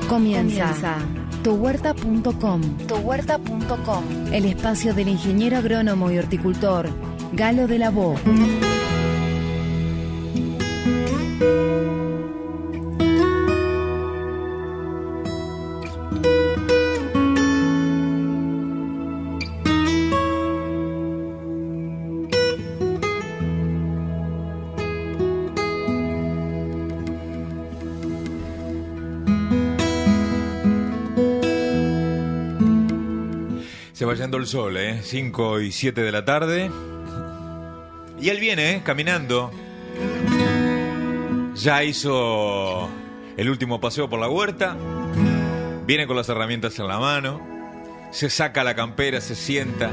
Comienza tuhuerta.com, el espacio del ingeniero agrónomo y horticultor Galo de la Bo. Se va yendo el sol, 5 y 7 de la tarde. Y él viene, caminando. Ya hizo el último paseo por la huerta. Viene con las herramientas en la mano. Se saca la campera, se sienta.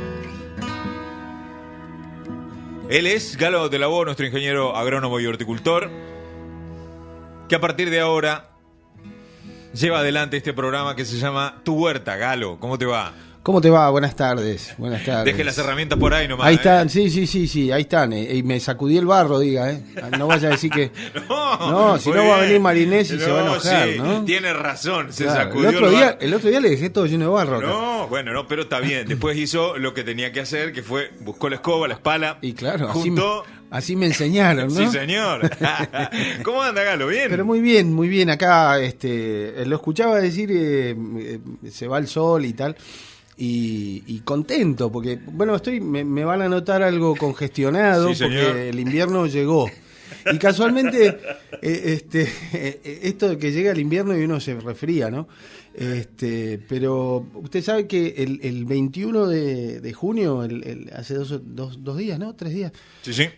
Él es Galo de la Bo, nuestro ingeniero agrónomo y horticultor, que a partir de ahora lleva adelante este programa que se llama Tu Huerta. Galo, ¿cómo te va? ¿Cómo te va? Buenas tardes. Buenas tardes. Deje las herramientas por ahí nomás. Ahí están, sí, ahí están. Y me sacudí el barro, diga, No vaya a decir que... No, si no va a venir Marinés y se va a enojar, sí, ¿no? Tiene razón, se Claro. sacudió El otro día le dejé todo lleno de barro acá. No, bueno, no, pero está bien. Después hizo lo que tenía que hacer, que fue, buscó la escoba, la espala. Y claro, juntó... así me enseñaron, ¿no? Sí, señor. ¿Cómo anda, Galo? ¿Bien? Pero muy bien. Acá lo escuchaba decir, se va el sol y tal... Y contento, porque, bueno, me van a notar algo congestionado, sí, porque el invierno llegó. Y casualmente, esto de que llega el invierno y uno se resfría, ¿no? Pero usted sabe que el 21 de junio, hace dos días, ¿no? 3 días. Sí.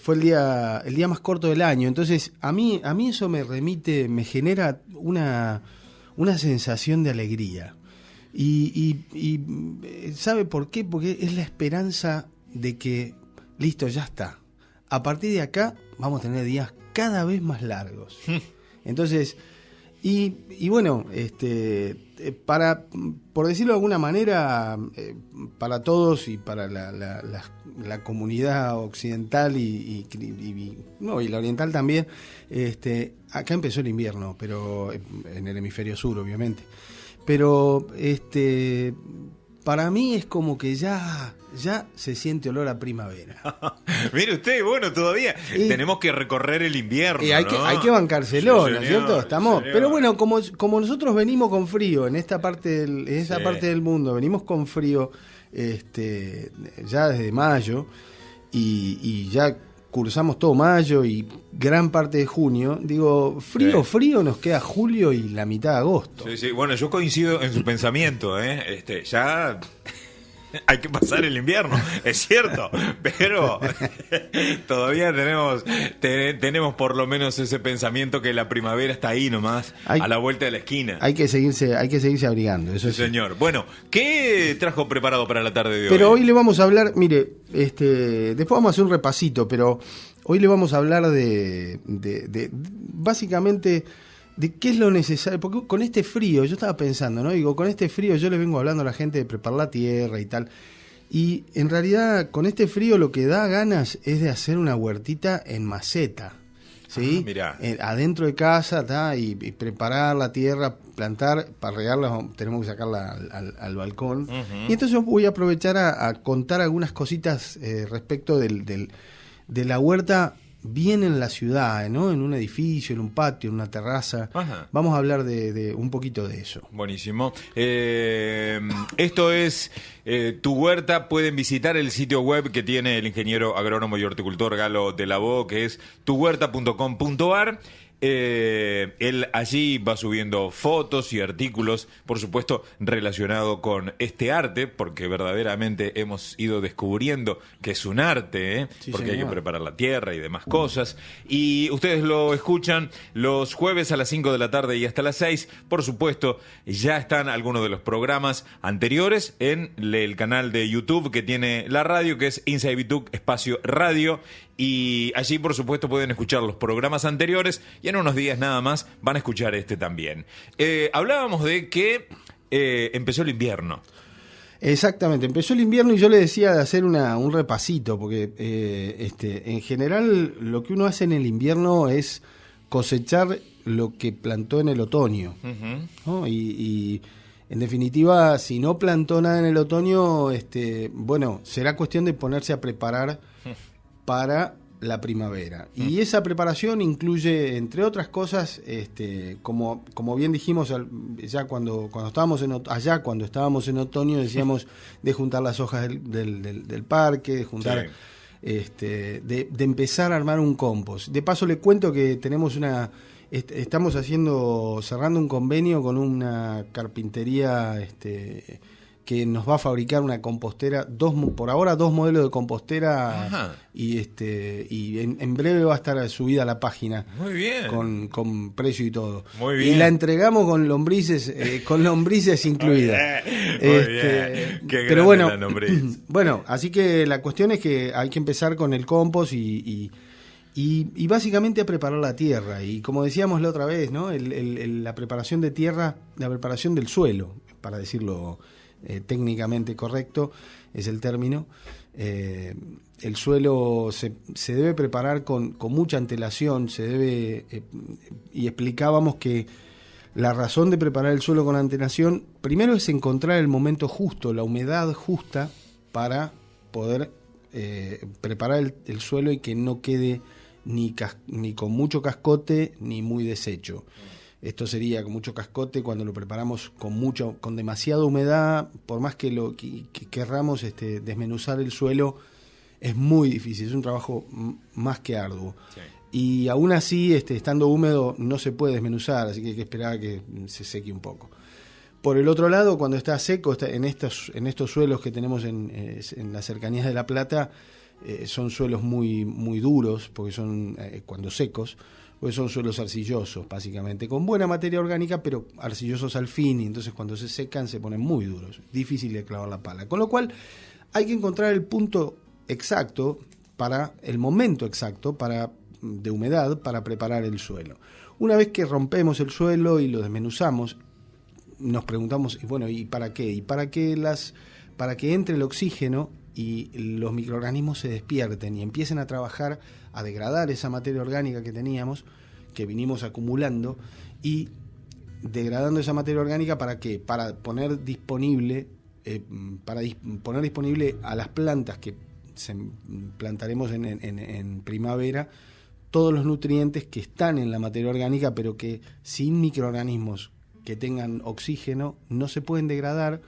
Fue el día más corto del año. Entonces, a mí eso me genera una sensación de alegría. Y ¿sabe por qué? Porque es la esperanza de que, listo, ya está. A partir de acá vamos a tener días cada vez más largos. Entonces, y bueno, por decirlo de alguna manera, para todos y para la comunidad occidental y la oriental también, acá empezó el invierno, pero en el hemisferio sur, obviamente. Pero para mí es como que ya se siente olor a primavera. Mire usted, bueno, todavía tenemos que recorrer el invierno, y hay que bancárselo, ¿no es cierto? Estamos, señor. Pero bueno, como nosotros venimos con frío en esta parte parte del mundo, venimos con frío ya desde mayo y ya cursamos todo mayo y gran parte de junio. Digo, frío nos queda julio y la mitad de agosto. Sí, bueno, yo coincido en su pensamiento, ya hay que pasar el invierno, es cierto, pero todavía tenemos por lo menos ese pensamiento que la primavera está ahí nomás, a la vuelta de la esquina. Hay que seguirse abrigando, eso sí. Señor. Bueno, ¿qué trajo preparado para la tarde de hoy? Pero hoy le vamos a hablar, mire, después vamos a hacer un repasito, pero hoy le vamos a hablar de básicamente de qué es lo necesario, porque con este frío, yo estaba pensando, ¿no? Digo, con este frío yo le vengo hablando a la gente de preparar la tierra y tal, y en realidad con este frío lo que da ganas es de hacer una huertita en maceta, ¿sí? Mirá. Adentro de casa, y preparar la tierra, plantar, para regarla tenemos que sacarla al balcón. Y entonces voy a aprovechar a contar algunas cositas respecto de la huerta bien en la ciudad, ¿no? En un edificio, en un patio, en una terraza. Ajá. Vamos a hablar de un poquito de eso. Buenísimo. Esto es Tu Huerta. Pueden visitar el sitio web que tiene el ingeniero agrónomo y horticultor Galo de la Bo, que es tuhuerta.com.ar. Él allí va subiendo fotos y artículos, por supuesto, relacionado con este arte, porque verdaderamente hemos ido descubriendo que es un arte, Sí, porque señor. hay que preparar la tierra y demás cosas. Y ustedes lo escuchan los jueves a las 5 de la tarde y hasta las 6. Por supuesto, ya están algunos de los programas anteriores en el canal de YouTube que tiene la radio, que es Inside Bituc, espacio radio. Y allí, por supuesto, pueden escuchar los programas anteriores y en unos días nada más van a escuchar este también. Hablábamos de que empezó el invierno. Exactamente, empezó el invierno y yo le decía de hacer un repasito, porque en general lo que uno hace en el invierno es cosechar lo que plantó en el otoño, Ujú. ¿no? Y en definitiva, si no plantó nada en el otoño, bueno, será cuestión de ponerse a preparar para la primavera. Y esa preparación incluye, entre otras cosas, como bien dijimos ya cuando estábamos en otoño, decíamos de juntar las hojas del parque, de juntar, de empezar a armar un compost. De paso le cuento que tenemos estamos cerrando un convenio con una carpintería que nos va a fabricar una compostera, por ahora dos modelos de compostera. Ajá. Y en breve va a estar subida a la página. Muy bien. Con precio y todo. Muy bien. Y la entregamos con lombrices incluidas. Muy bien. Qué Pero grande bueno, la lombriz. bueno, así que la cuestión es que hay que empezar con el compost y básicamente a preparar la tierra. Y como decíamos la otra vez, ¿no? La preparación de tierra, la preparación del suelo, para decirlo técnicamente correcto, es el término. El suelo se debe preparar con mucha antelación, y explicábamos que la razón de preparar el suelo con antelación, primero es encontrar el momento justo, la humedad justa para poder preparar el suelo y que no quede ni con mucho cascote ni muy deshecho. Esto sería con mucho cascote cuando lo preparamos con demasiada humedad, por más que querramos desmenuzar el suelo, es muy difícil, es un trabajo más que arduo. Sí. Y aún así, estando húmedo, no se puede desmenuzar, así que hay que esperar a que se seque un poco. Por el otro lado, cuando está seco, en estos suelos que tenemos en las cercanías de La Plata, son suelos muy, muy duros, porque son cuando secos, pues son suelos arcillosos, básicamente, con buena materia orgánica, pero arcillosos al fin, y entonces cuando se secan se ponen muy duros, difícil de clavar la pala. Con lo cual hay que encontrar el punto exacto, el momento exacto de humedad para preparar el suelo. Una vez que rompemos el suelo y lo desmenuzamos, nos preguntamos, ¿y para qué? Y para que entre el oxígeno y los microorganismos se despierten y empiecen a trabajar, a degradar esa materia orgánica que teníamos, que vinimos acumulando, y degradando esa materia orgánica, ¿para qué? Para poner disponible a las plantas que plantaremos en primavera todos los nutrientes que están en la materia orgánica, pero que sin microorganismos que tengan oxígeno no se pueden degradar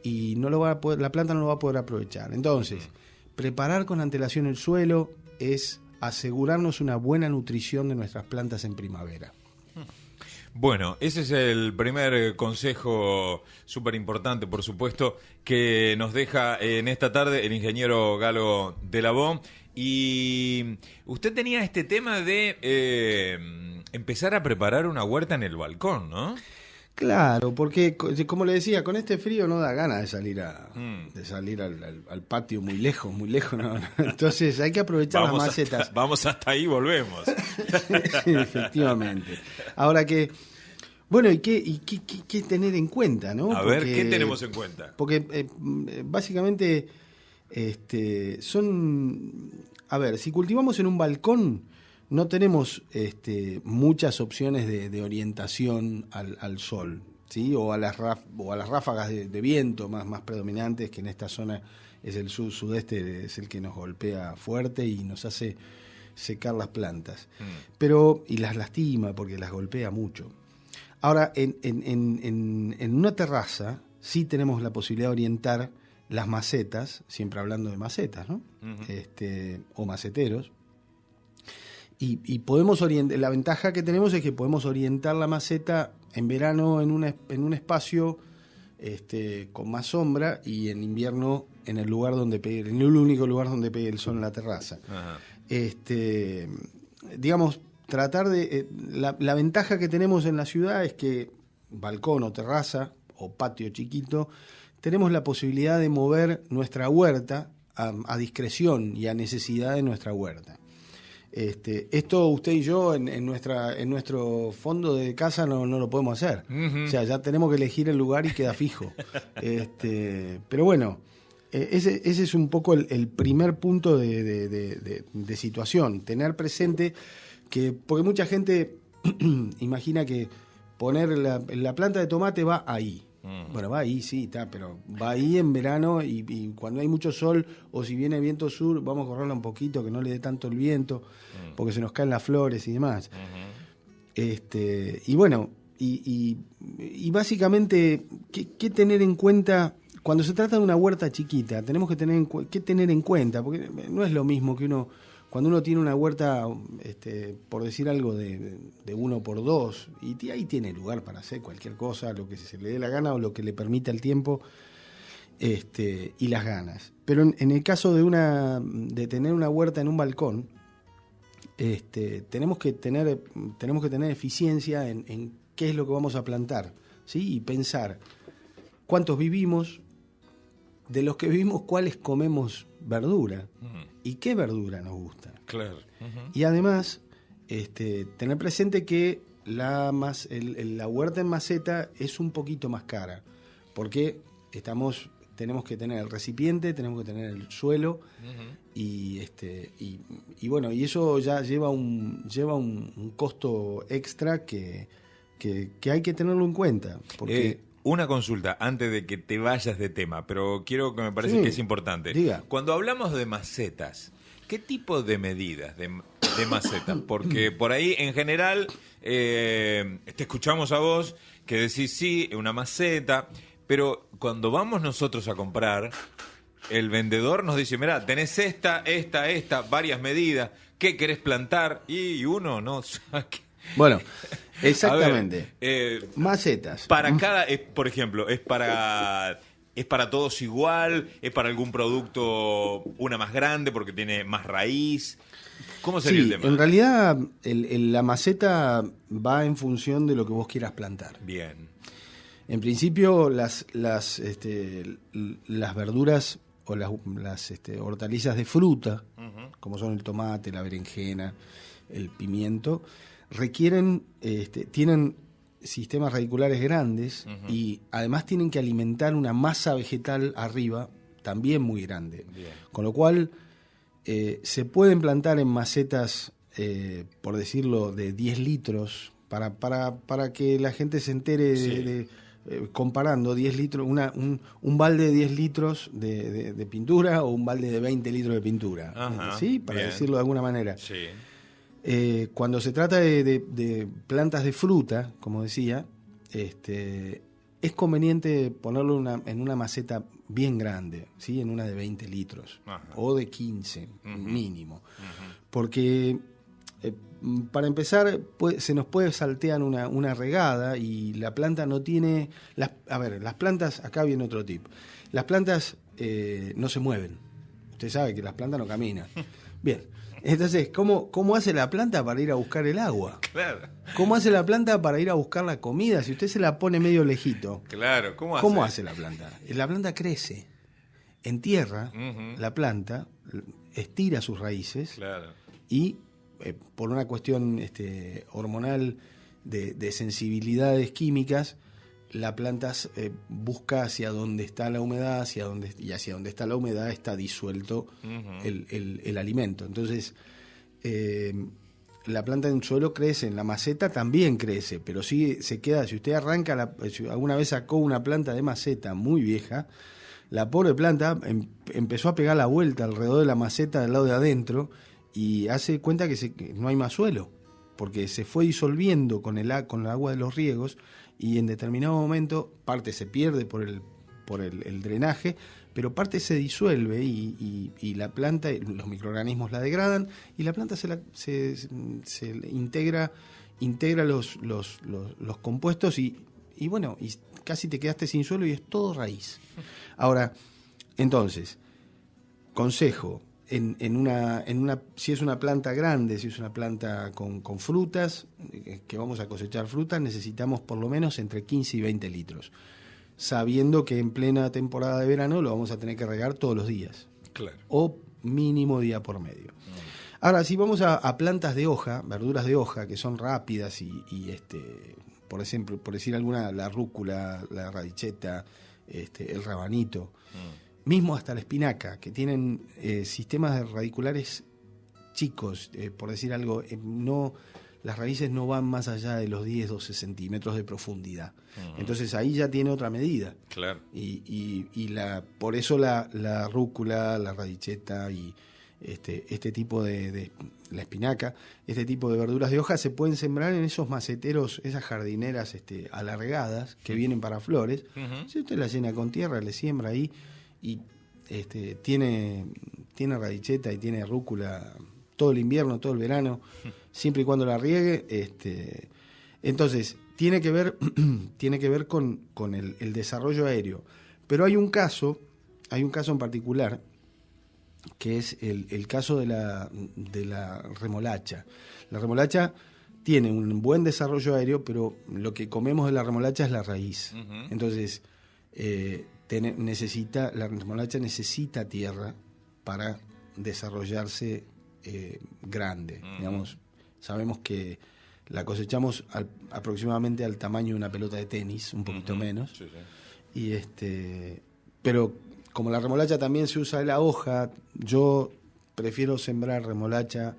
y la planta no lo va a poder aprovechar. Entonces, preparar con antelación el suelo es asegurarnos una buena nutrición de nuestras plantas en primavera. Bueno, ese es el primer consejo súper importante, por supuesto, que nos deja en esta tarde el ingeniero Galo de la Bo. Y usted tenía este tema de empezar a preparar una huerta en el balcón, ¿no? Claro, porque como le decía, con este frío no da ganas de salir al patio muy lejos, ¿no? Entonces hay que aprovechar las macetas. Vamos hasta ahí, volvemos. Efectivamente. Ahora que, bueno, ¿y qué tener en cuenta, no? A ver, ¿qué tenemos en cuenta? Porque básicamente a ver, si cultivamos en un balcón, no tenemos muchas opciones de orientación al sol, ¿sí? O a las ráfagas de viento más predominantes, que en esta zona es el sudeste, es el que nos golpea fuerte y nos hace secar las plantas. Y las lastima porque las golpea mucho. Ahora, en una terraza sí tenemos la posibilidad de orientar las macetas, siempre hablando de macetas, ¿no? O maceteros. Y podemos orientar, la ventaja que tenemos es que podemos orientar la maceta en verano en un espacio con más sombra, y en invierno en el único lugar donde pegue el sol, en la terraza. Ajá. Digamos, tratar de la ventaja que tenemos en la ciudad es que balcón o terraza o patio chiquito, tenemos la posibilidad de mover nuestra huerta a discreción y a necesidad de nuestra huerta. Esto usted y yo en nuestro fondo de casa no lo podemos hacer. O sea, ya tenemos que elegir el lugar y queda fijo. Pero bueno, ese es un poco el primer punto de situación. Tener presente que, porque mucha gente imagina que poner la planta de tomate va ahí. Bueno, va ahí, sí, está, pero va ahí en verano y cuando hay mucho sol o si viene viento sur, vamos a correrla un poquito, que no le dé tanto el viento, porque se nos caen las flores y demás. Y bueno, y básicamente, ¿qué tener en cuenta? Cuando se trata de una huerta chiquita, tenemos que tener en cuenta, porque no es lo mismo que cuando uno tiene una huerta, por decir algo, de 1x2, y ahí tiene lugar para hacer cualquier cosa, lo que se le dé la gana o lo que le permita el tiempo y las ganas. Pero en el caso de tener una huerta en un balcón, tenemos que tener eficiencia en qué es lo que vamos a plantar, ¿sí? Y pensar cuántos vivimos, de los que vivimos, cuáles comemos verdura y qué verdura nos gusta. Claro. Y además, tener presente que la huerta en maceta es un poquito más cara, porque tenemos que tener el recipiente, tenemos que tener el suelo, y bueno, y eso ya lleva un costo extra que hay que tenerlo en cuenta, porque una consulta antes de que te vayas de tema, pero quiero que me parece que es importante. Diga. Cuando hablamos de macetas, ¿qué tipo de medidas de macetas? Porque por ahí, en general, te escuchamos a vos que decís, sí, una maceta, pero cuando vamos nosotros a comprar, el vendedor nos dice, mirá, tenés esta, varias medidas, ¿qué querés plantar? Y uno no sabe. Bueno, exactamente. Ver, macetas. Para cada, por ejemplo, ¿es para todos igual? ¿Es para algún producto una más grande porque tiene más raíz? ¿Cómo sería el tema? En realidad la maceta va en función de lo que vos quieras plantar. Bien. En principio, las verduras o las hortalizas de fruta, como son el tomate, la berenjena, el pimiento, tienen sistemas radiculares grandes y además tienen que alimentar una masa vegetal arriba también muy grande. Bien. Con lo cual se pueden plantar en macetas, por decirlo, de 10 litros, para que la gente se entere comparando 10 litros, un balde de 10 litros de pintura o un balde de 20 litros de pintura. ¿Sí? Para decirlo de alguna manera. Sí. Cuando se trata de plantas de fruta, como decía, es conveniente ponerlo en una maceta bien grande, ¿sí? En una de 20 litros o de 15 mínimo. Porque para empezar se nos puede saltear una regada y la planta no tiene... las plantas, acá viene otro tip, las plantas no se mueven. Usted sabe que las plantas no caminan. Bien. Entonces, ¿cómo hace la planta para ir a buscar el agua? Claro. ¿Cómo hace la planta para ir a buscar la comida? Si usted se la pone medio lejito. Claro, ¿cómo hace la planta? La planta crece. En tierra, la planta estira sus raíces y por una cuestión hormonal de sensibilidades químicas, la planta busca hacia donde está la humedad, hacia donde está la humedad está disuelto el alimento. Entonces, la planta en el suelo crece, en la maceta también crece, pero sí se queda, si usted arranca, si alguna vez sacó una planta de maceta muy vieja, la pobre planta empezó a pegar la vuelta alrededor de la maceta del lado de adentro y hace cuenta que no hay más suelo, porque se fue disolviendo con el agua de los riegos y en determinado momento parte se pierde por el drenaje, pero parte se disuelve y la planta, los microorganismos la degradan y la planta se integra los compuestos y bueno, y casi te quedaste sin suelo y es todo raíz. Ahora, entonces, consejo, si es una planta grande, si es una planta con frutas, que vamos a cosechar frutas, necesitamos por lo menos entre 15 y 20 litros, sabiendo que en plena temporada de verano lo vamos a tener que regar todos los días. Claro. O mínimo día por medio. Ahora, si vamos a plantas de hoja, verduras de hoja, que son rápidas y por ejemplo, por decir alguna, la rúcula, la radicheta, el rabanito, mismo hasta la espinaca, que tienen sistemas radiculares chicos, por decir algo, las raíces no van más allá de los 10-12 centímetros de profundidad. Entonces ahí ya tiene otra medida. Claro. Y por eso la rúcula, la radicheta y este tipo de la espinaca, este tipo de verduras de hoja se pueden sembrar en esos maceteros, esas jardineras alargadas que vienen para flores. Si usted la llena con tierra, le siembra ahí y tiene radicheta y tiene rúcula todo el invierno, todo el verano, siempre y cuando la riegue. Entonces, tiene que ver con el desarrollo aéreo. Pero hay un caso en particular, que es el caso de la remolacha. La remolacha tiene un buen desarrollo aéreo, pero lo que comemos de la remolacha es la raíz. Entonces, la remolacha necesita tierra para desarrollarse grande. Digamos, sabemos que la cosechamos aproximadamente al tamaño de una pelota de tenis, un poquito menos. Sí, sí. Pero como la remolacha también se usa de la hoja, yo prefiero sembrar remolacha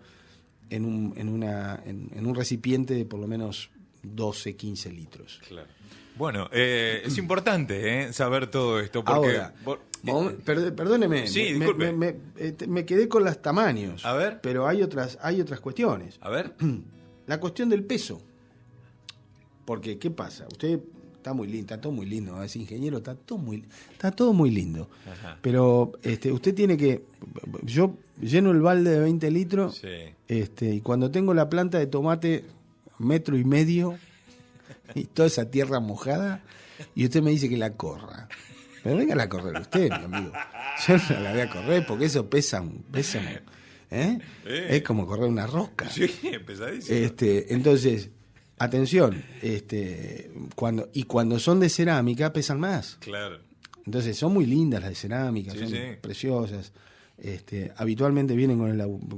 en un recipiente de por lo menos 12-15 litros. Claro. Bueno, es importante saber todo esto. Porque ahora, perdóneme, sí, disculpe. Me quedé con los tamaños. A ver. Pero hay otras cuestiones. A ver. La cuestión del peso. Porque, ¿qué pasa? Usted está todo muy lindo, es ingeniero, está todo muy lindo. Ajá. Pero usted tiene que... Yo lleno el balde de 20 litros, sí. Y cuando tengo la planta de tomate 1,5 metros y toda esa tierra mojada, y usted me dice que la corra. Pero venga a correr usted, mi amigo. Yo no la voy a correr porque eso pesa. Es como correr una rosca. Sí, pesadísimo. Entonces, atención, cuando son de cerámica pesan más. Claro. Entonces son muy lindas las de cerámica, son preciosas. Habitualmente vienen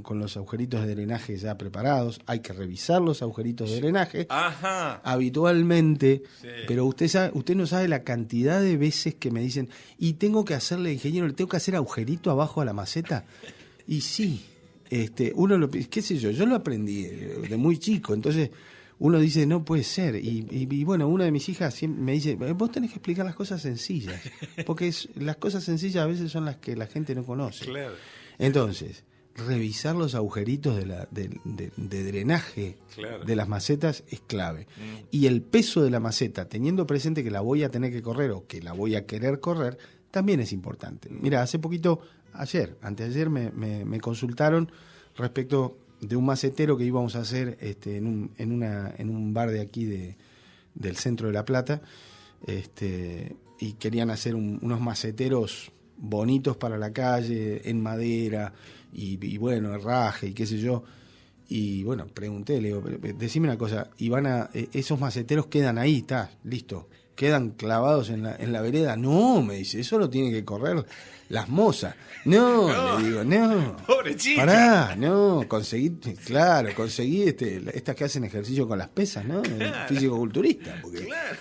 con los agujeritos de drenaje ya preparados. Hay que revisar los agujeritos de drenaje. Ajá. Habitualmente, pero usted no sabe la cantidad de veces que me dicen, y tengo que hacerle, ingeniero, le tengo que hacer agujerito abajo a la maceta. Y sí, uno qué sé yo lo aprendí de muy chico, entonces uno dice, no puede ser, y bueno, una de mis hijas siempre me dice, vos tenés que explicar las cosas sencillas, porque las cosas sencillas a veces son las que la gente no conoce. Claro. Entonces, revisar los agujeritos de drenaje, claro, de las macetas es clave. Y el peso de la maceta, teniendo presente que la voy a tener que correr o que la voy a querer correr, también es importante. Mira, hace poquito, anteayer me consultaron respecto de un macetero que íbamos a hacer en un bar de aquí del centro de La Plata, y querían hacer unos maceteros bonitos para la calle, en madera, y bueno, herraje y qué sé yo. Y bueno, pregunté, le digo, decime una cosa, esos maceteros quedan ahí, está, listo, quedan clavados en la vereda. No, me dice, eso lo tienen que correr las mozas. No, le digo, no. Pobre chica. Pará, no, conseguí estas que hacen ejercicio con las pesas, ¿no? Claro. Físico-culturista, porque... Claro.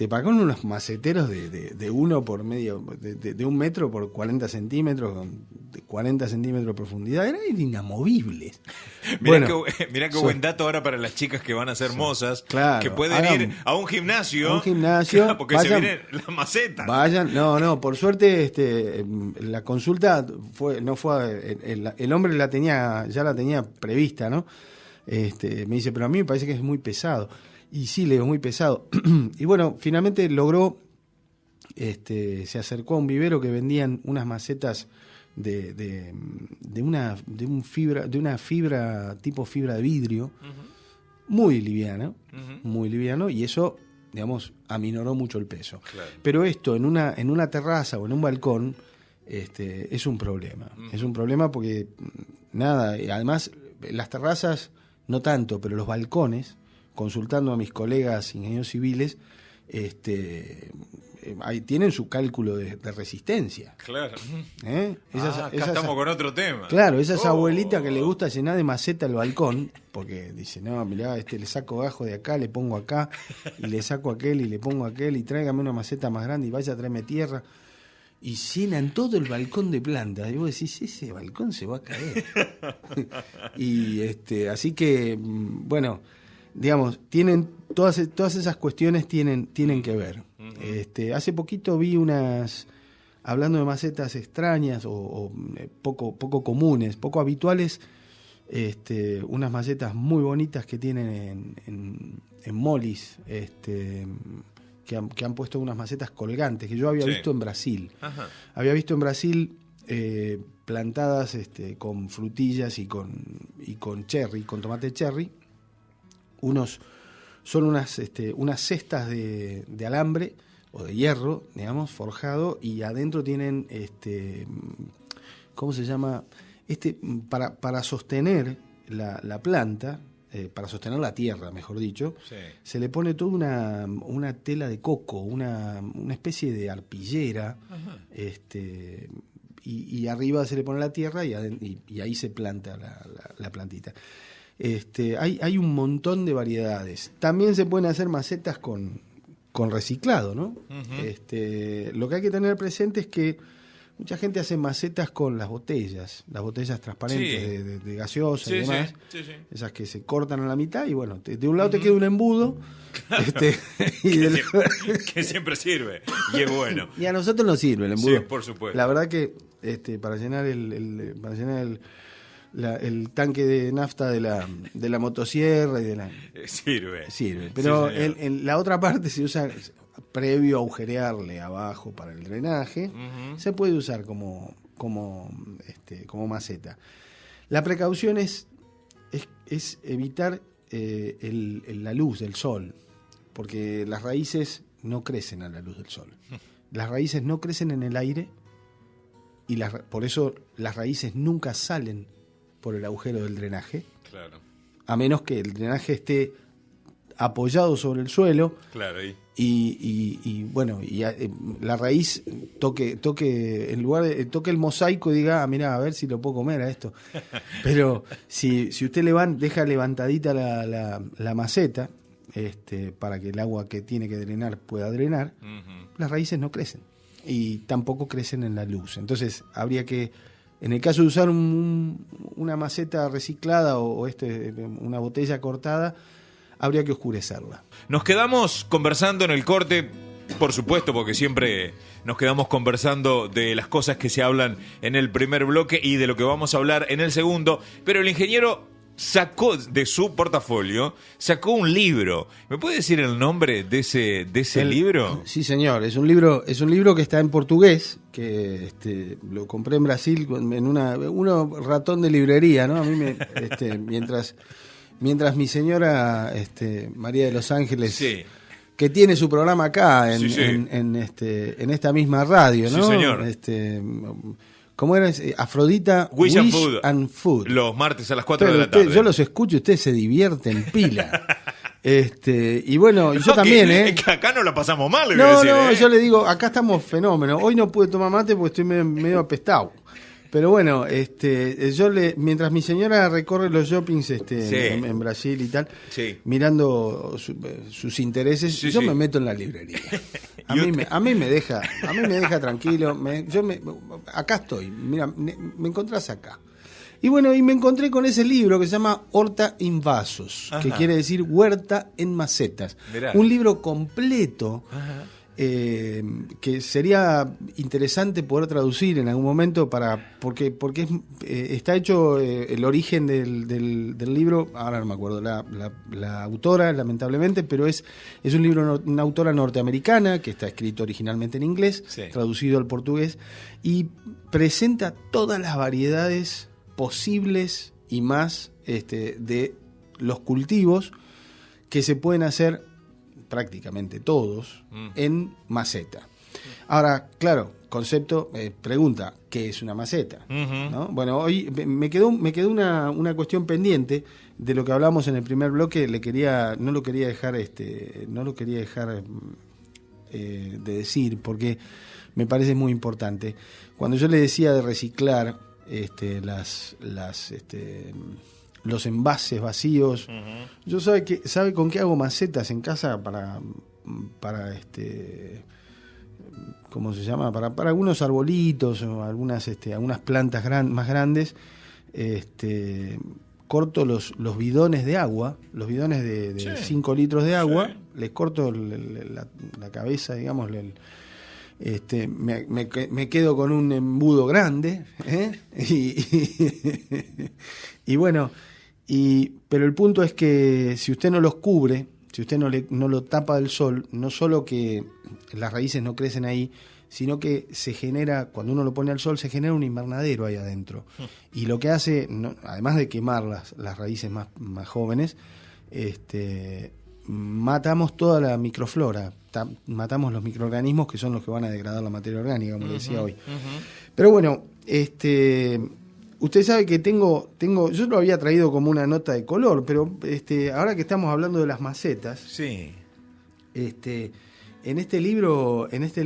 Para con unos maceteros de 1 por medio, de 1 metro por 40 centímetros, de 40 centímetros de profundidad, eran inamovibles. Mirá qué buen dato ahora para las chicas que van a ser mozas, claro, que pueden ir a un gimnasio, porque vayan, se vienen las macetas. Vayan, no, por suerte la consulta no fue el hombre ya la tenía prevista, ¿no? Me dice, pero a mí me parece que es muy pesado. Y sí, le digo, muy pesado. Y bueno, finalmente logró, se acercó a un vivero que vendían unas macetas de una fibra, tipo fibra de vidrio, muy liviano, y eso, digamos, aminoró mucho el peso. Claro. Pero esto en una terraza o en un balcón, es un problema. Es un problema porque, nada, y además las terrazas no tanto, pero los balcones, consultando a mis colegas ingenieros civiles, tienen su cálculo de resistencia. Claro. Acá estamos con otro tema. Claro, esas abuelitas que le gusta llenar de maceta el balcón, porque dice, no, mirá, le saco gajo de acá, le pongo acá, y le saco aquel y le pongo aquel, y tráigame una maceta más grande y vaya a traerme tierra. y llenan todo el balcón de plantas. Y vos decís, ese balcón se va a caer. Y así que, bueno, digamos, tienen todas esas cuestiones tienen que ver. Hace poquito vi hablando de macetas extrañas o poco comunes, poco habituales, unas macetas muy bonitas que tienen en Molis, que han puesto unas macetas colgantes que yo había visto en Brasil. Ajá. Había visto en Brasil plantadas con frutillas y con cherry, con tomate cherry. Son unas cestas de alambre o de hierro, digamos, forjado, y adentro tienen ¿cómo se llama? Para sostener la planta, para sostener la tierra, mejor dicho, se le pone toda una tela de coco, una especie de arpillera, y arriba se le pone la tierra y ahí se planta la plantita. Hay un montón de variedades. También se pueden hacer macetas con reciclado, ¿no? Uh-huh. Lo que hay que tener presente es que mucha gente hace macetas con las botellas transparentes de gaseosa y demás, esas que se cortan a la mitad y bueno, de un lado te queda un embudo, que siempre sirve y es bueno. Y a nosotros nos sirve el embudo. Sí, por supuesto. La verdad que para llenar el tanque de nafta de la motosierra y de la sirve, pero la otra parte se usa previo a agujerearle abajo para el drenaje. Uh-huh. Se puede usar como maceta. La precaución es evitar la luz del sol, porque las raíces no crecen a la luz del sol. Las raíces no crecen en el aire y por eso las raíces nunca salen por el agujero del drenaje. Claro. A menos que el drenaje esté apoyado sobre el suelo. Claro. Y bueno, la raíz toque en lugar de toque el mosaico y diga, mira, a ver si lo puedo comer a esto. Pero si usted deja levantadita la maceta, para que el agua que tiene que drenar pueda drenar, uh-huh, las raíces no crecen y tampoco crecen en la luz. Entonces habría que, en el caso de usar una maceta reciclada o una botella cortada, habría que oscurecerla. Nos quedamos conversando en el corte, por supuesto, porque siempre nos quedamos conversando de las cosas que se hablan en el primer bloque y de lo que vamos a hablar en el segundo, pero el ingeniero sacó de su portafolio, un libro. ¿Me puede decir el nombre de ese libro? Sí, señor, es un libro que está en portugués, que lo compré en Brasil en uno ratón de librería, ¿no? A mí mientras mi señora María de los Ángeles, sí, que tiene su programa acá en esta misma radio, ¿no? Sí, señor. ¿Cómo era? Afrodita Wish and Food. Los martes a las 4 de la tarde. Yo los escucho, ustedes se divierten pila. Y bueno, yo también, acá no la pasamos mal. Yo le digo, acá estamos fenómenos. Hoy no pude tomar mate porque estoy medio apestado. Pero bueno, mientras mi señora recorre los shoppings sí, en Brasil y tal, sí, mirando sus intereses, sí, yo me meto en la librería. A mí me deja tranquilo. Acá estoy. Mira, me encontrás acá. Y bueno, me encontré con ese libro que se llama Horta in Vasos, que quiere decir huerta en macetas. Mirá. Un libro completo. Ajá. Que sería interesante poder traducir en algún momento porque está hecho el origen del libro, ahora no me acuerdo la autora, lamentablemente, pero es un libro, una autora norteamericana que está escrito originalmente en inglés, sí, traducido al portugués, y presenta todas las variedades posibles y más de los cultivos que se pueden hacer, prácticamente todos, en maceta. Ahora, claro, concepto, pregunta, ¿qué es una maceta? Uh-huh. ¿No? Bueno, hoy me quedó una cuestión pendiente de lo que hablamos en el primer bloque. No lo quería dejar de decir, porque me parece muy importante. Cuando yo le decía de reciclar los envases vacíos, uh-huh, yo sabe con qué hago macetas en casa para ¿cómo se llama? Para algunos arbolitos o algunas plantas más grandes, corto los bidones de agua, los bidones de 5 litros de agua, les corto la cabeza, digamos, me quedo con un embudo grande, y bueno, pero el punto es que si usted no los cubre, si usted no lo tapa del sol, no solo que las raíces no crecen ahí, sino que se genera, cuando uno lo pone al sol, se genera un invernadero ahí adentro. Y lo que hace, además de quemar las raíces más jóvenes, matamos toda la microflora, matamos los microorganismos que son los que van a degradar la materia orgánica, como le decía hoy. Pero bueno, usted sabe que tengo, yo lo había traído como una nota de color, pero ahora que estamos hablando de las macetas, sí. En este libro esta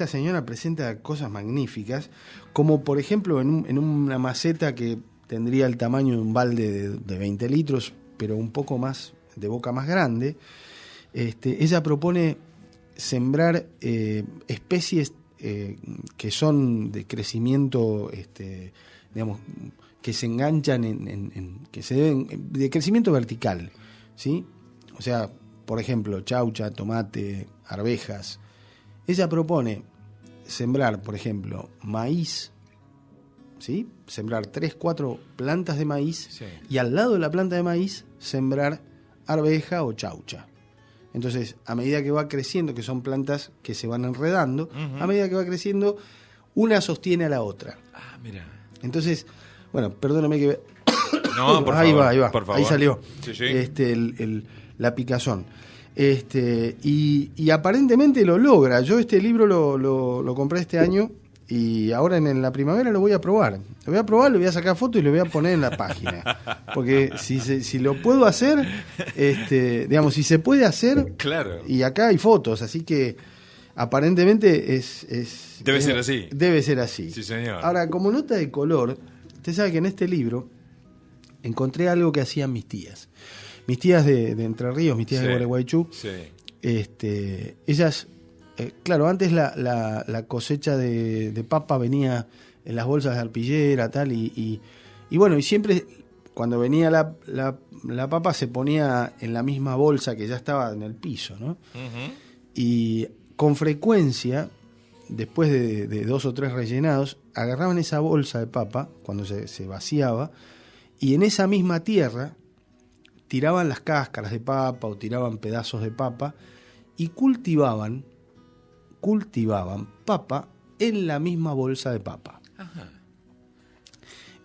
señora presenta cosas magníficas, como por ejemplo en una maceta que tendría el tamaño de un balde de 20 litros, pero un poco más, de boca más grande, ella propone sembrar especies que son de crecimiento, digamos, que se enganchan que se deben, de crecimiento vertical, ¿sí? O sea, por ejemplo, chaucha, tomate, arvejas. Ella propone sembrar, por ejemplo, maíz, ¿sí? Sembrar 3-4 plantas de maíz, sí. Y al lado de la planta de maíz sembrar arveja o chaucha. Entonces, a medida que va creciendo, que son plantas que se van enredando, a medida que va creciendo, una sostiene a la otra. Ah, mira. Entonces, bueno, perdóname que... No, por ahí favor, va, por favor. Ahí salió. Sí, sí. La picazón. Y aparentemente lo logra. Yo este libro lo compré este año y ahora en la primavera lo voy a probar. Lo voy a probar, le voy a sacar foto y lo voy a poner en la página. Porque si lo puedo hacer, digamos, si se puede hacer, claro. Y acá hay fotos, así que aparentemente debe ser así. Debe ser así. Sí, señor. Ahora, como nota de color, usted sabe que en este libro encontré algo que hacían mis tías. Mis tías de Entre Ríos, mis tías de Gualeguaychú, ellas, claro, antes la cosecha de papa venía en las bolsas de arpillera, tal, y bueno, y siempre cuando venía la papa se ponía en la misma bolsa que ya estaba en el piso, ¿no? Y con frecuencia, después de 2 o 3 rellenados, agarraban esa bolsa de papa, cuando se vaciaba, y en esa misma tierra tiraban las cáscaras de papa o tiraban pedazos de papa y cultivaban papa en la misma bolsa de papa. Ajá.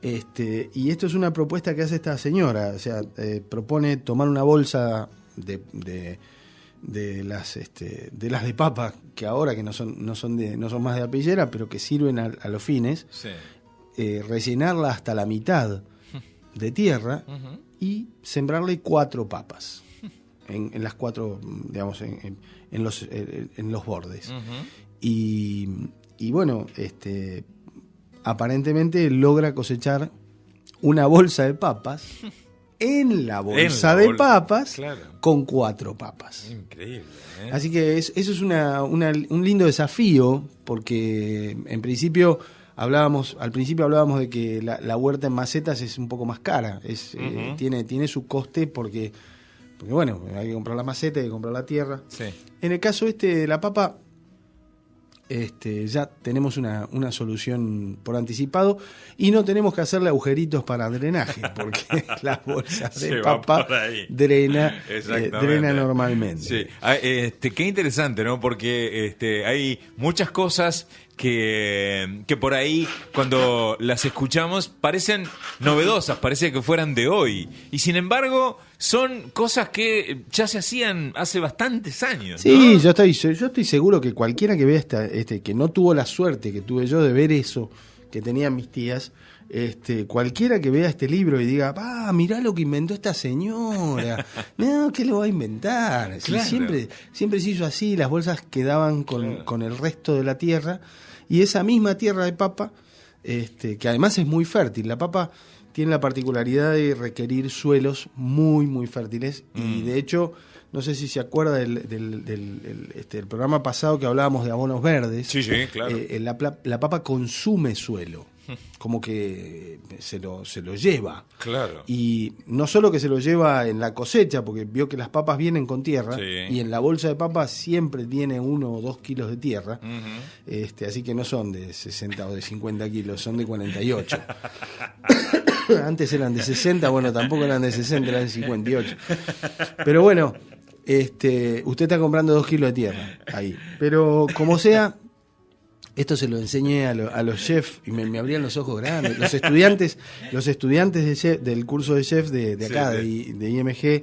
Y esto es una propuesta que hace esta señora, o sea, propone tomar una bolsa de las de papa que ahora que no son más de arpillera, pero que sirven a los fines, sí. Rellenarla hasta la mitad de tierra y sembrarle 4 papas en las 4, digamos, en los bordes. Y bueno, aparentemente logra cosechar una bolsa de papas en la bolsa de papas, claro. Con 4 papas. Increíble, ¿eh? Así que eso es un lindo desafío, porque al principio hablábamos de que la huerta en macetas es un poco más cara, tiene su coste porque bueno, hay que comprar la maceta, hay que comprar la tierra. Sí. En el caso de la papa, ya tenemos una solución por anticipado y no tenemos que hacerle agujeritos para drenaje, porque las bolsas de papa drena normalmente. Sí. Qué interesante, ¿no? Porque hay muchas cosas que por ahí, cuando las escuchamos, parecen novedosas, parece que fueran de hoy. Y sin embargo, son cosas que ya se hacían hace bastantes años, ¿no? Sí, yo estoy seguro que cualquiera que vea que no tuvo la suerte que tuve yo de ver eso que tenían mis tías, cualquiera que vea este libro y diga, mirá lo que inventó esta señora. No, ¿qué lo va a inventar? Claro. Siempre se hizo así, las bolsas quedaban con el resto de la tierra, y esa misma tierra de papa, que además es muy fértil. La papa tiene la particularidad de requerir suelos muy, muy fértiles. Y de hecho, no sé si se acuerda del programa pasado que hablábamos de abonos verdes. Sí, claro. La papa consume suelo, como que se lo lleva. Claro. Y no solo que se lo lleva en la cosecha, porque vio que las papas vienen con tierra, y en la bolsa de papas siempre tiene 1 o 2 kilos de tierra, así que no son de 60 o de 50 kilos, son de 48. Antes eran de 60, bueno, tampoco eran de 60, eran de 58. Pero bueno, usted está comprando 2 kilos de tierra ahí. Pero como sea, esto se lo enseñé a los chefs y me abrían los ojos grandes. Los estudiantes del curso de chef de acá, de IMG,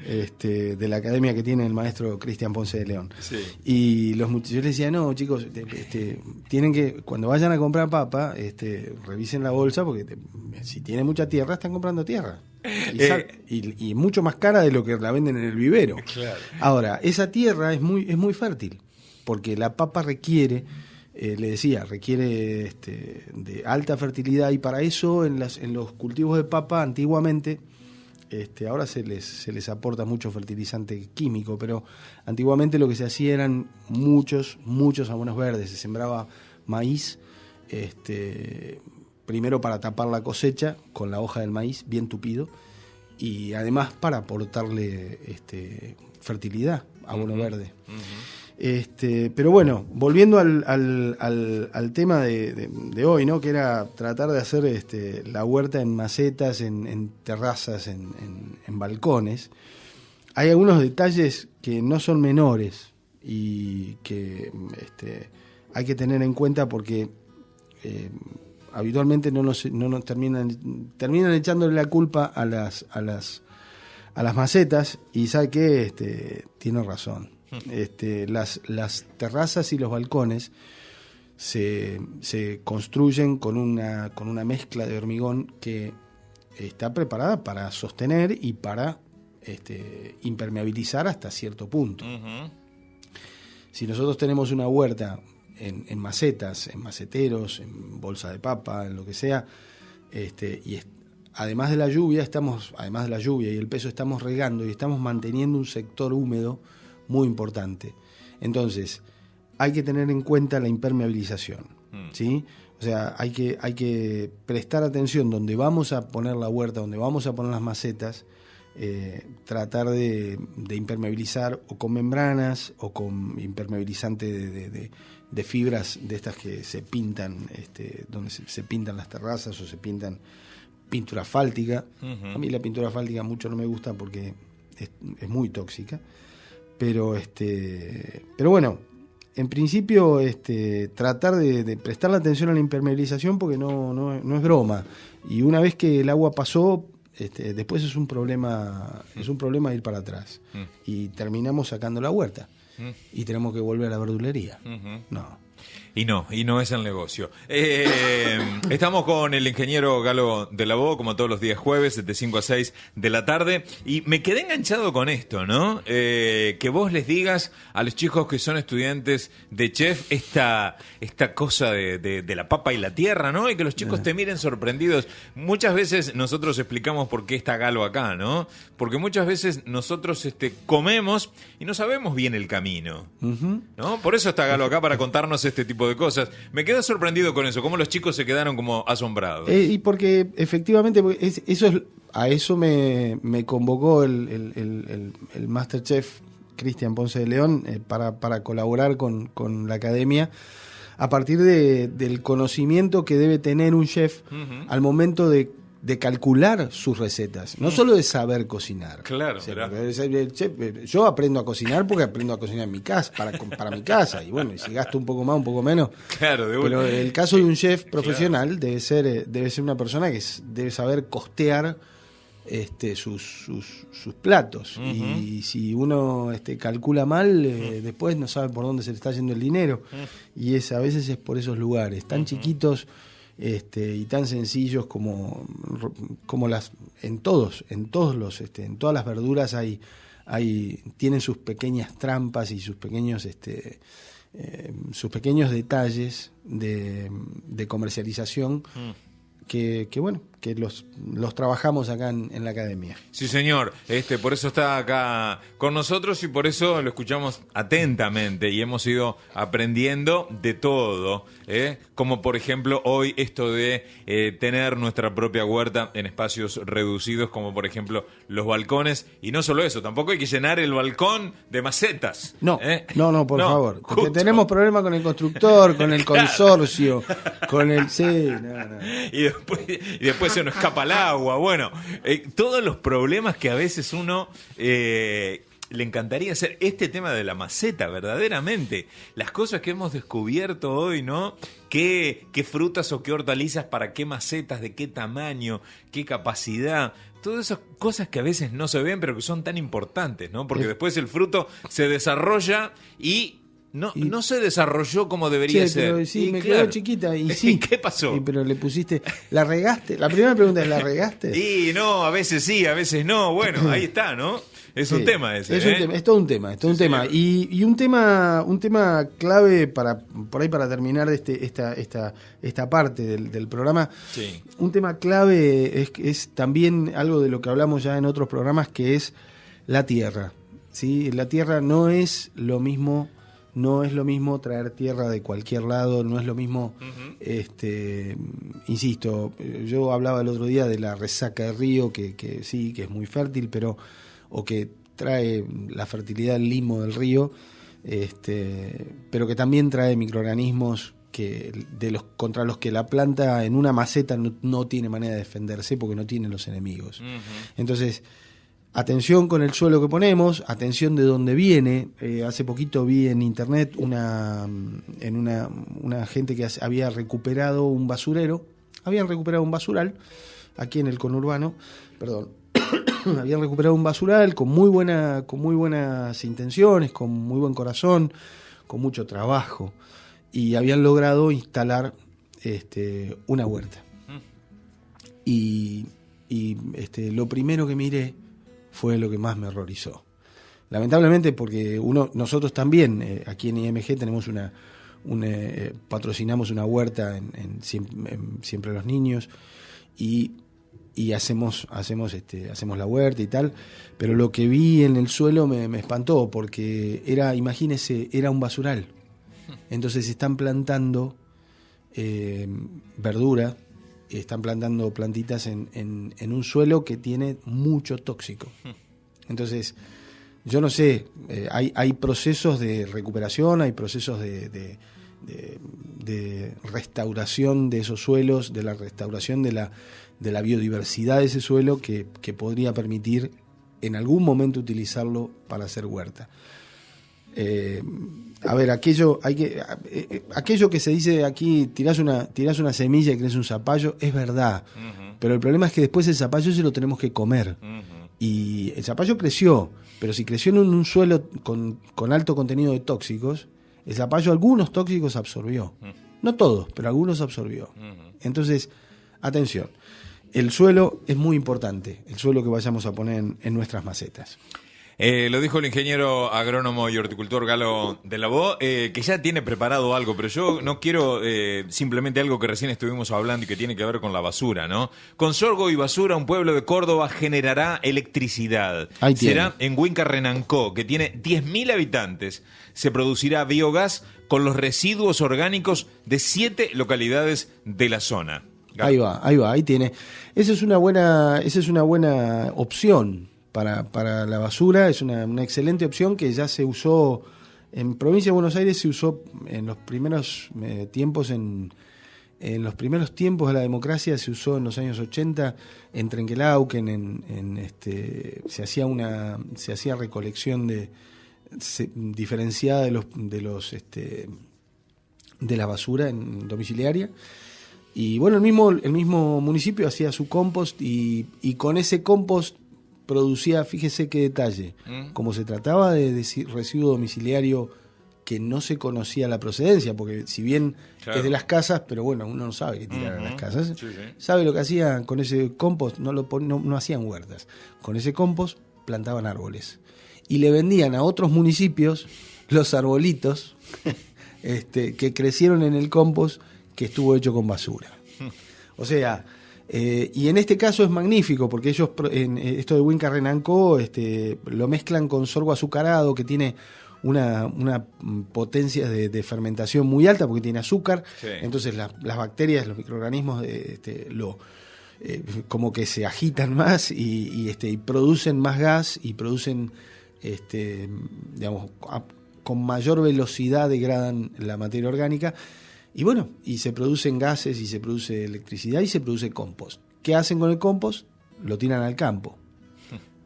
de la academia que tiene el maestro Cristian Ponce de León. Sí. Y yo les decía, no, chicos, tienen que, cuando vayan a comprar papa, revisen la bolsa, porque si tiene mucha tierra, están comprando tierra. Y mucho más cara de lo que la venden en el vivero. Claro. Ahora, esa tierra es muy fértil, porque la papa requiere de alta fertilidad, y para eso en los cultivos de papa antiguamente, ahora se les aporta mucho fertilizante químico, pero antiguamente lo que se hacía eran muchos abonos verdes. Se sembraba maíz, primero para tapar la cosecha con la hoja del maíz bien tupido, y además para aportarle fertilidad, abono verde. Pero bueno, volviendo al tema de hoy, ¿no? Que era tratar de hacer la huerta en macetas, en terrazas, en balcones. Hay algunos detalles que no son menores y que hay que tener en cuenta, porque habitualmente no nos terminan echándole la culpa a las macetas, y sabe que tiene razón. Las terrazas y los balcones se construyen con una mezcla de hormigón que está preparada para sostener y para impermeabilizar hasta cierto punto. Si nosotros tenemos una huerta en macetas, en maceteros, en bolsa de papa, en lo que sea, además de la lluvia y el peso, estamos regando y estamos manteniendo un sector húmedo muy importante. Entonces, hay que tener en cuenta la impermeabilización, ¿sí? O sea, hay que prestar atención donde vamos a poner la huerta, donde vamos a poner las macetas, tratar de impermeabilizar o con membranas o con impermeabilizante de fibras de estas que se pintan, donde se pintan las terrazas, o se pintan pintura asfáltica. A mí la pintura asfáltica mucho no me gusta porque es muy tóxica. Pero bueno, en principio tratar de prestarle atención a la impermeabilización, porque no es broma. Y una vez que el agua pasó, después es un problema ir para atrás. Y terminamos sacando la huerta. Y tenemos que volver a la verdulería. No. Y no es el negocio. Estamos con el ingeniero Galo de la Bo, como todos los días jueves, de 5 a 6 de la tarde. Y me quedé enganchado con esto, ¿no? Que vos les digas a los chicos que son estudiantes de chef esta cosa de la papa y la tierra, ¿no? Y que los chicos te miren sorprendidos. Muchas veces nosotros explicamos por qué está Galo acá, ¿no? Porque muchas veces nosotros comemos y no sabemos bien el camino, ¿no? Por eso está Galo acá, para contarnos este tipo de cosas. Me quedé sorprendido con eso, cómo los chicos se quedaron como asombrados. Y porque efectivamente a eso me convocó el Masterchef Cristian Ponce de León, para colaborar con la academia, a partir del conocimiento que debe tener un chef al momento de calcular sus recetas, no solo de saber cocinar. Claro, o sea, yo aprendo a cocinar porque aprendo a cocinar en mi casa, para mi casa, y bueno, y si gasto un poco más, un poco menos. Claro, pero el caso de un chef profesional debe ser una persona que debe saber costear sus platos. Y si uno calcula mal, después no sabe por dónde se le está yendo el dinero. Y a veces es por esos lugares tan chiquitos y tan sencillos como en todas las verduras tienen sus pequeñas trampas y sus pequeños detalles de comercialización que que los trabajamos acá en la academia. Sí, señor. Por eso está acá con nosotros y por eso lo escuchamos atentamente y hemos ido aprendiendo de todo, como por ejemplo hoy esto de tener nuestra propia huerta en espacios reducidos, como por ejemplo los balcones. Y no solo eso, tampoco hay que llenar el balcón de macetas. No, por favor. Porque tenemos problemas con el constructor, con el consorcio, con el... Sí, no. Y después se nos escapa el agua. Bueno, todos los problemas que a veces uno le encantaría hacer. Este tema de la maceta, verdaderamente. Las cosas que hemos descubierto hoy, ¿no? ¿Qué frutas o qué hortalizas para qué macetas, de qué tamaño, qué capacidad? Todas esas cosas que a veces no se ven, pero que son tan importantes, ¿no? Porque después el fruto se desarrolla y no se desarrolló como debería ser. Pero sí, y me claro, quedó chiquita y sí. ¿Qué pasó? Sí, pero le pusiste... ¿La regaste? La primera pregunta es, ¿la regaste? Y no, a veces sí, a veces no. Bueno, ahí está, ¿no? Es un tema ese. Es todo un tema, es todo un tema. Y un tema clave por ahí para terminar esta parte del programa. Sí. Un tema clave es también algo de lo que hablamos ya en otros programas, que es la tierra. ¿Sí? La tierra no es lo mismo traer tierra de cualquier lado, no es lo mismo, insisto, yo hablaba el otro día de la resaca de río, que sí, que es muy fértil, o que trae la fertilidad del limo del río, pero que también trae microorganismos contra los que la planta en una maceta no tiene manera de defenderse porque no tiene los enemigos. Entonces, atención con el suelo que ponemos, atención de dónde viene. Hace poquito vi en internet una gente que había recuperado un basurero, habían recuperado un basural aquí en el conurbano, habían recuperado un basural con muy buenas intenciones, con muy buen corazón, con mucho trabajo, y habían logrado instalar una huerta. Y lo primero que miré fue lo que más me horrorizó. Lamentablemente, porque nosotros también aquí en IMG tenemos patrocinamos una huerta en Siempre los Niños y hacemos la huerta y tal, pero lo que vi en el suelo me espantó, porque imagínese, era un basural. Entonces están plantando verdura, están plantando plantitas en un suelo que tiene mucho tóxico. Entonces, yo no sé, hay procesos de recuperación, hay procesos de restauración de esos suelos, de la restauración de la biodiversidad de ese suelo que podría permitir en algún momento utilizarlo para hacer huerta. A ver, aquello que se dice aquí, tirás una semilla y crece un zapallo, es verdad. Pero el problema es que después el zapallo se lo tenemos que comer. Y el zapallo creció, pero si creció en un suelo con alto contenido de tóxicos, el zapallo algunos tóxicos absorbió. No todos, pero algunos absorbió. Entonces, atención, el suelo es muy importante, el suelo que vayamos a poner en nuestras macetas. Lo dijo el ingeniero agrónomo y horticultor Galo de la Bo, que ya tiene preparado algo, pero yo no quiero simplemente algo que recién estuvimos hablando y que tiene que ver con la basura, ¿no? Con sorgo y basura, un pueblo de Córdoba generará electricidad. Será en Huinca-Renancó, que tiene 10.000 habitantes. Se producirá biogás con los residuos orgánicos de 7 localidades de la zona. Galo. Ahí tiene. Esa es una buena opción. Para la basura, es una excelente opción que ya se usó en Provincia de Buenos Aires, se usó en los primeros tiempos, en los primeros tiempos de la democracia, se usó en los años 80 en Trenquelauquen, se hacía recolección diferenciada de la basura en domiciliaria. Y bueno, el mismo municipio hacía su compost y con ese compost producía, fíjese qué detalle, como se trataba de residuo domiciliario que no se conocía la procedencia, porque si bien es de las casas, pero bueno, uno no sabe qué tirar a las casas, sabe lo que hacían con ese compost, no hacían huertas, con ese compost plantaban árboles y le vendían a otros municipios los arbolitos que crecieron en el compost que estuvo hecho con basura. O sea, Y en este caso es magnífico porque ellos, esto de Winca Renan Co, lo mezclan con sorgo azucarado que tiene una potencia de fermentación muy alta porque tiene azúcar. Sí. Entonces las bacterias, los microorganismos como que se agitan más y producen más gas y producen, digamos, con mayor velocidad degradan la materia orgánica. Y bueno, y se producen gases y se produce electricidad y se produce compost. ¿Qué hacen con el compost? Lo tiran al campo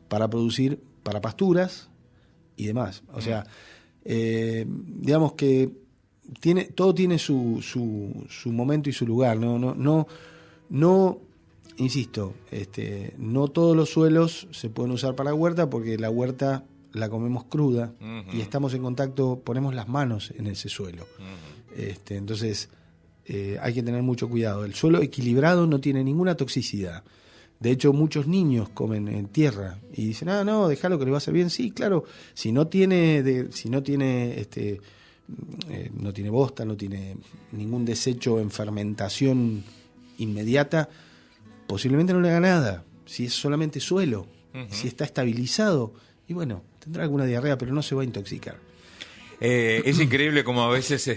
para producir para pasturas y demás. O sea, digamos que todo tiene su momento y su lugar. No, insisto, no todos los suelos se pueden usar para huerta porque la huerta la comemos cruda y estamos en contacto, ponemos las manos en ese suelo. Entonces hay que tener mucho cuidado. El suelo equilibrado no tiene ninguna toxicidad. De hecho, muchos niños comen en tierra y dicen, no, déjalo que le va a hacer bien. Sí, claro, si no tiene bosta, no tiene ningún desecho en fermentación inmediata, posiblemente no le haga nada. Si es solamente suelo, si está estabilizado, y bueno, tendrá alguna diarrea, pero no se va a intoxicar. Es increíble como a veces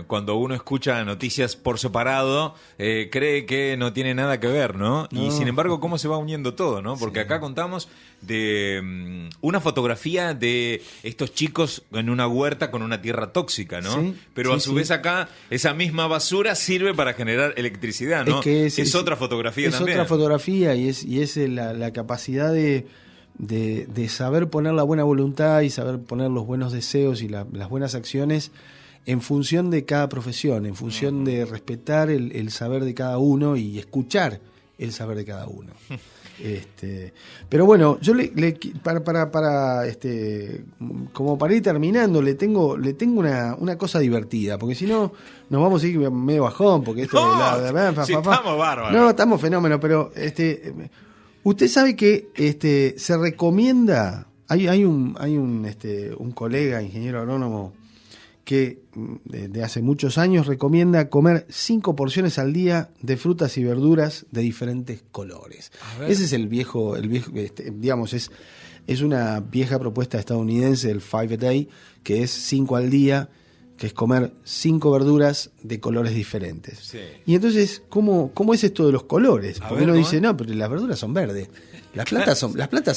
cuando uno escucha noticias por separado cree que no tiene nada que ver, ¿no? Y sin embargo cómo se va uniendo todo, ¿no? Porque acá contamos de una fotografía de estos chicos en una huerta con una tierra tóxica, ¿no? Sí, pero a su vez acá esa misma basura sirve para generar electricidad, ¿no? Es otra fotografía también. Es otra fotografía y es la capacidad de saber poner la buena voluntad y saber poner los buenos deseos y las buenas acciones en función de cada profesión, en función de respetar el saber de cada uno y escuchar el saber de cada uno. Pero bueno, yo como para ir terminando, le tengo una cosa divertida, porque si no nos vamos a ir medio bajón, porque esto estamos bárbaros. No, estamos fenómenos, pero usted sabe que se recomienda, hay un colega, ingeniero agrónomo, que de hace muchos años recomienda comer 5 porciones al día de frutas y verduras de diferentes colores. Ese es el viejo digamos, es una vieja propuesta estadounidense, el 5 a day, que es 5 al día, que es comer 5 verduras de colores diferentes. Sí. Y entonces, ¿cómo es esto de los colores? Porque uno dice, no, pero las verduras son verdes. Las plantas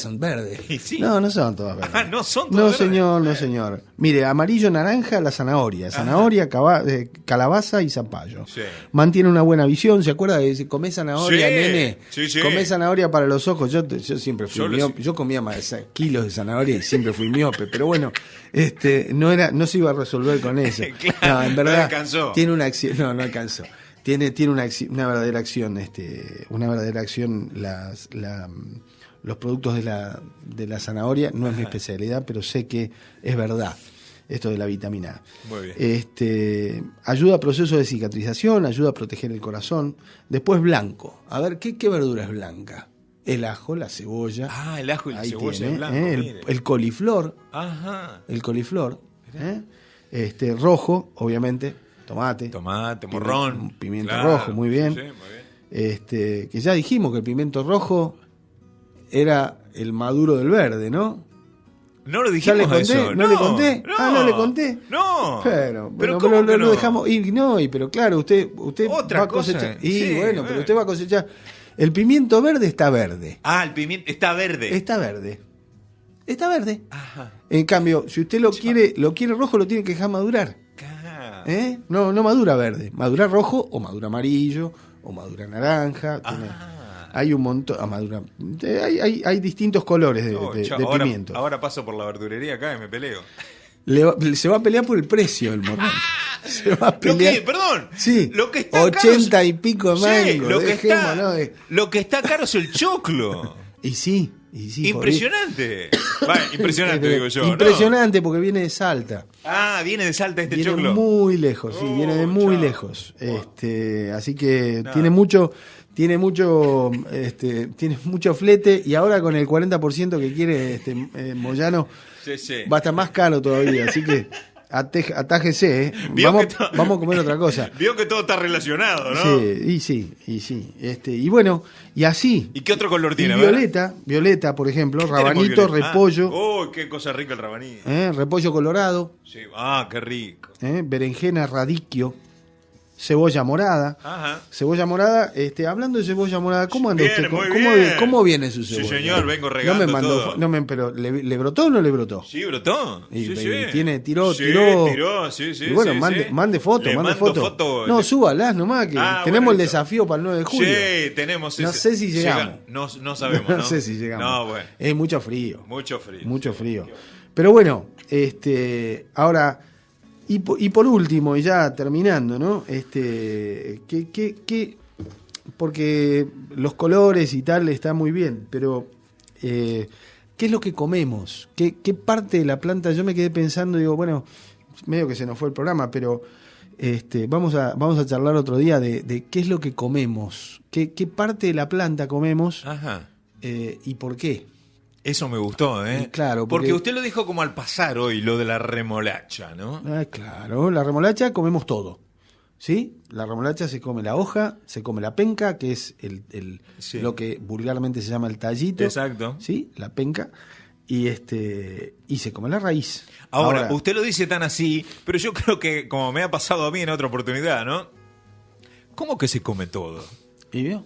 son verdes. Sí. No son todas verdes. No son todas verdes. No, señor. Mire, amarillo, naranja, la zanahoria. Zanahoria, calabaza y zapallo. Sí. Mantiene una buena visión. ¿Se acuerda de comer zanahoria, nene? Sí. Comer zanahoria para los ojos. Yo siempre fui miope. Yo comía más kilos de zanahoria y siempre fui miope. Pero bueno, no se iba a resolver con eso. Claro, no, en verdad, no alcanzó. Tiene una acción. No alcanzó. Tiene una verdadera acción, los productos de la zanahoria. No es mi especialidad, pero sé que es verdad esto de la vitamina A. Muy bien. Ayuda a procesos de cicatrización, ayuda a proteger el corazón. Después blanco. A ver, ¿qué verdura es blanca? El ajo, la cebolla. El ajo y la cebolla es blanco. El coliflor. Ajá. El coliflor. Rojo, obviamente. Tomate, morrón. Pimiento rojo, muy bien. Sí, muy bien. Que ya dijimos que el pimiento rojo era el maduro del verde, ¿no? No lo dijimos. ¿Ya le conté? Eso. ¿No le conté? No le conté. No. Pero ¿cómo que no? Lo dejamos. Pero claro, usted otra va a cosechar. Cosa. Sí, pero usted va a cosechar. El pimiento verde está verde. El pimiento está verde. Está verde. Ajá. En cambio, si usted lo quiere rojo, lo tiene que dejar madurar. No madura verde, madura rojo o madura amarillo o madura naranja. Hay un montón, hay distintos colores de pimiento. Ahora paso por la verdulería acá y me peleo. Se va a pelear por el precio el morrón. Se va a pelear. Perdón. Sí. Lo que está 80 caro y pico mangos. Lo que está caro es el choclo. Y sí. Impresionante. Impresionante, digo yo. Impresionante, ¿no? Porque viene de Salta. Viene de Salta viene choclo. Viene muy lejos, viene de muy lejos. Así que tiene mucho flete, y ahora con el 40% que quiere Moyano va a estar más caro todavía, así que Atájese, ¿eh? Vamos a comer otra cosa. Vio que todo está relacionado, ¿no? Sí. Y bueno, y así. ¿Y qué otro color tiene? Violeta, por ejemplo, rabanito, repollo. Qué cosa rica el rabanito. Repollo colorado. Sí. Qué rico. Berenjena, radicchio. Cebolla morada. Ajá. Cebolla morada, hablando de cebolla morada, ¿cómo anda Viene, usted? muy bien. ¿Cómo viene su cebolla? Sí, señor, vengo regando todo. Pero ¿le brotó o no le brotó? Sí, brotó. Sí. Tiró. Sí. Y bueno, mande foto. Foto. No, súbalas nomás, que tenemos el desafío para el 9 de julio. Sí, tenemos No sé si llegamos. No sabemos, ¿no? No sé si llegamos. No, bueno. Es mucho frío. Mucho frío. Pero bueno, ahora... Y por último, y ya terminando, ¿no? Porque los colores y tal está muy bien, pero ¿qué es lo que comemos? ¿Qué parte de la planta? Yo me quedé pensando, digo, bueno, medio que se nos fue el programa, pero vamos a charlar otro día de qué es lo que comemos, qué parte de la planta comemos. Ajá. Y por qué. Eso me gustó, ¿eh? Claro, porque usted lo dijo como al pasar hoy, lo de la remolacha, ¿no? Claro, la remolacha comemos todo, ¿sí? La remolacha se come la hoja, se come la penca, que es lo que vulgarmente se llama el tallito. Exacto. ¿Sí? La penca. Y se come la raíz. Ahora, usted lo dice tan así, pero yo creo que, como me ha pasado a mí en otra oportunidad, ¿no? ¿Cómo que se come todo? ¿Y vio?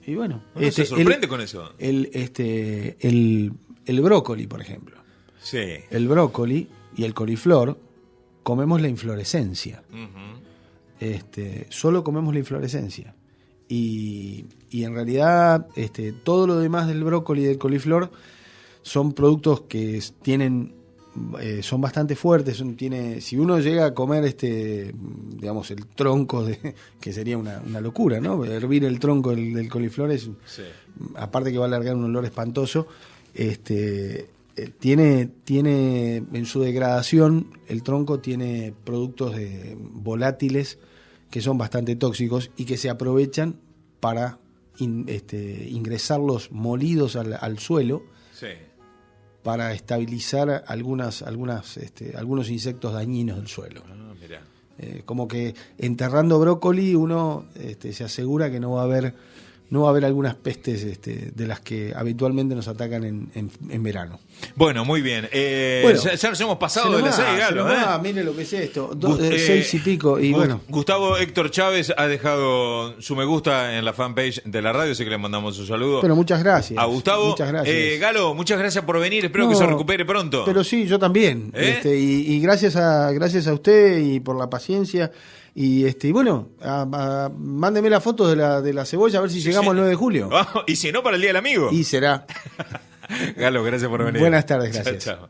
Y bueno, ¿No se sorprende con eso? El brócoli, por ejemplo. Sí. El brócoli y el coliflor comemos la inflorescencia. Uh-huh. Solo comemos la inflorescencia. Y en realidad todo lo demás del brócoli y del coliflor son productos que son bastante fuertes. Si uno llega a comer digamos, el tronco que sería una locura, ¿no? Hervir el tronco del coliflor aparte que va a largar un olor espantoso. Tiene en su degradación, el tronco tiene productos volátiles que son bastante tóxicos y que se aprovechan para ingresarlos molidos al suelo. Sí. Para estabilizar algunos insectos dañinos del suelo. Mirá. Como que enterrando brócoli uno se asegura que no va a haber algunas pestes de las que habitualmente nos atacan en verano. Bueno, muy bien. Ya nos hemos pasado de las 6, Galo. Mire lo que es esto, 6 y pico. Y bueno. Gustavo Héctor Chávez ha dejado su me gusta en la fanpage de la radio, así que le mandamos un saludo. Pero muchas gracias. A Gustavo. Muchas gracias. Galo, muchas gracias por venir. Espero que se recupere pronto. Pero sí, yo también. Y gracias a usted y por la paciencia. Y bueno, mándeme la foto de la cebolla a ver si llegamos al 9 de julio. Y si no, para el Día del Amigo. Y será. Galo, gracias por venir. Buenas tardes, gracias. Chao.